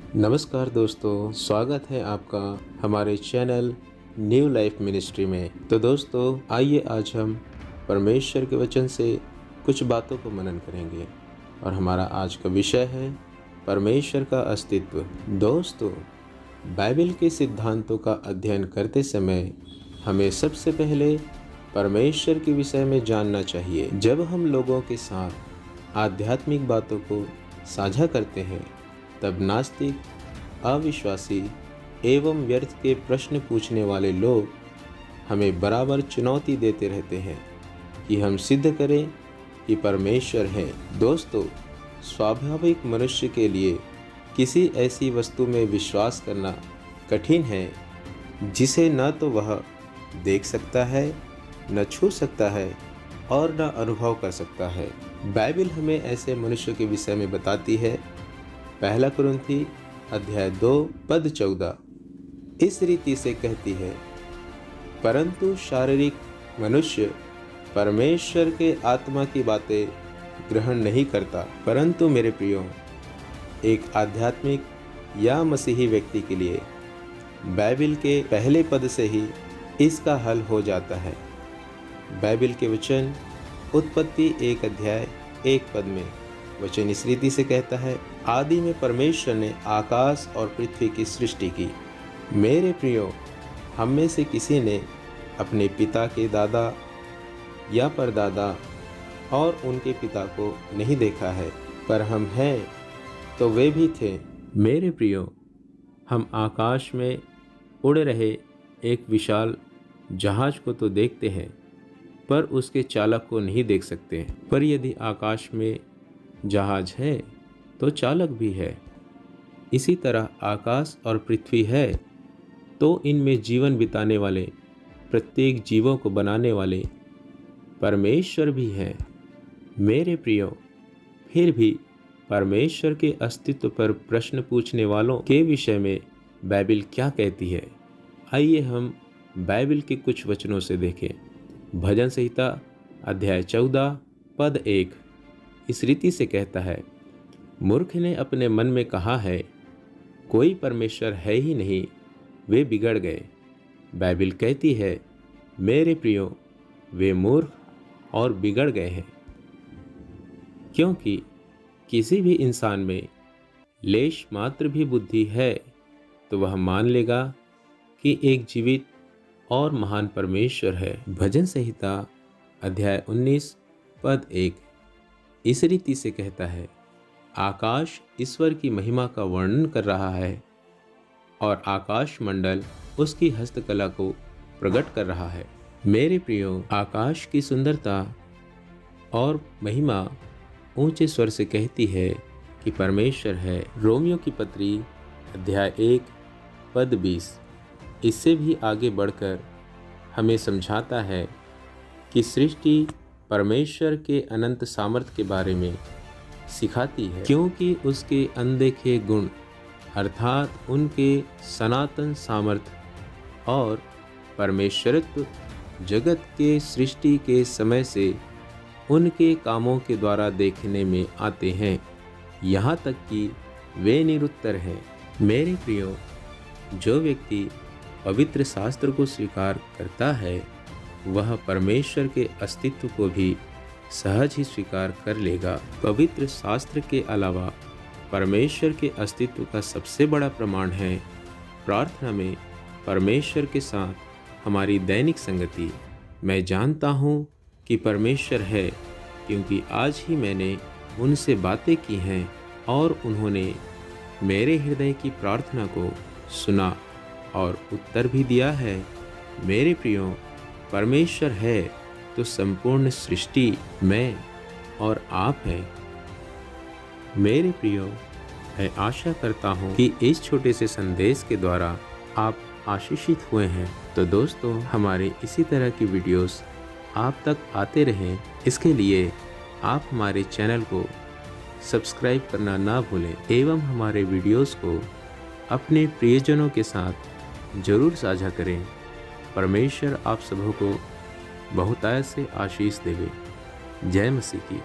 नमस्कार दोस्तों, स्वागत है आपका हमारे चैनल न्यू लाइफ मिनिस्ट्री में। तो दोस्तों, आइए आज हम परमेश्वर के वचन से कुछ बातों को मनन करेंगे और हमारा आज का विषय है परमेश्वर का अस्तित्व। दोस्तों, बाइबल के सिद्धांतों का अध्ययन करते समय हमें सबसे पहले परमेश्वर के विषय में जानना चाहिए। जब हम लोगों के साथ आध्यात्मिक बातों को साझा करते हैं तब नास्तिक, अविश्वासी एवं व्यर्थ के प्रश्न पूछने वाले लोग हमें बराबर चुनौती देते रहते हैं कि हम सिद्ध करें कि परमेश्वर है। दोस्तों, स्वाभाविक मनुष्य के लिए किसी ऐसी वस्तु में विश्वास करना कठिन है जिसे न तो वह देख सकता है, न छू सकता है और न अनुभव कर सकता है। बाइबल हमें ऐसे मनुष्य के विषय में बताती है। पहला कुरिन्थी अध्याय 2 पद 14 इस रीति से कहती है, परंतु शारीरिक मनुष्य परमेश्वर के आत्मा की बातें ग्रहण नहीं करता। परंतु मेरे प्रियो, एक आध्यात्मिक या मसीही व्यक्ति के लिए बाइबल के पहले पद से ही इसका हल हो जाता है। बाइबल के वचन उत्पत्ति 1 अध्याय 1 पद में वचन इस रीति से कहता है, आदि में परमेश्वर ने आकाश और पृथ्वी की सृष्टि की। मेरे प्रियो, हम में से किसी ने अपने पिता के दादा या परदादा और उनके पिता को नहीं देखा है, पर हम हैं तो वे भी थे। मेरे प्रियो, हम आकाश में उड़ रहे एक विशाल जहाज को तो देखते हैं, पर उसके चालक को नहीं देख सकते। पर यदि आकाश में जहाज है तो चालक भी है। इसी तरह आकाश और पृथ्वी है तो इनमें जीवन बिताने वाले प्रत्येक जीवों को बनाने वाले परमेश्वर भी हैं। मेरे प्रियो, फिर भी परमेश्वर के अस्तित्व पर प्रश्न पूछने वालों के विषय में बाइबल क्या कहती है, आइए हम बाइबल के कुछ वचनों से देखें। भजन संहिता अध्याय 14 पद 1 इस रीति से कहता है, मूर्ख ने अपने मन में कहा है, कोई परमेश्वर है ही नहीं, वे बिगड़ गए। बाइबल कहती है, मेरे प्रियो, वे मूर्ख और बिगड़ गए हैं, क्योंकि किसी भी इंसान में लेश मात्र भी बुद्धि है तो वह मान लेगा कि एक जीवित और महान परमेश्वर है। भजन संहिता अध्याय 19 पद 1 इस रीति से कहता है, आकाश ईश्वर की महिमा का वर्णन कर रहा है और आकाश मंडल उसकी हस्तकला को प्रकट कर रहा है। मेरे प्रियो, आकाश की सुंदरता और महिमा ऊंचे स्वर से कहती है कि परमेश्वर है। रोमियो की पत्री अध्याय 1 पद 20 इससे भी आगे बढ़कर हमें समझाता है कि सृष्टि परमेश्वर के अनंत सामर्थ्य के बारे में सिखाती है, क्योंकि उसके अनदेखे गुण अर्थात उनके सनातन सामर्थ्य और परमेश्वरत्व जगत के सृष्टि के समय से उनके कामों के द्वारा देखने में आते हैं, यहाँ तक कि वे निरुत्तर हैं। मेरे प्रियो, जो व्यक्ति पवित्र शास्त्र को स्वीकार करता है वह परमेश्वर के अस्तित्व को भी सहज ही स्वीकार कर लेगा। पवित्र शास्त्र के अलावा परमेश्वर के अस्तित्व का सबसे बड़ा प्रमाण है प्रार्थना में परमेश्वर के साथ हमारी दैनिक संगति। मैं जानता हूँ कि परमेश्वर है, क्योंकि आज ही मैंने उनसे बातें की हैं और उन्होंने मेरे हृदय की प्रार्थना को सुना और उत्तर भी दिया है। मेरे प्रियो, परमेश्वर है तो संपूर्ण सृष्टि मैं और आप है। मेरे प्रियो, मैं आशा करता हूँ कि इस छोटे से संदेश के द्वारा आप आशीषित हुए हैं। तो दोस्तों, हमारे इसी तरह की वीडियोस आप तक आते रहें, इसके लिए आप हमारे चैनल को सब्सक्राइब करना ना भूलें एवं हमारे वीडियोस को अपने प्रियजनों के साथ जरूर साझा करें। परमेश्वर आप सबों को बहुतायत से आशीष देवे। जय मसीह की।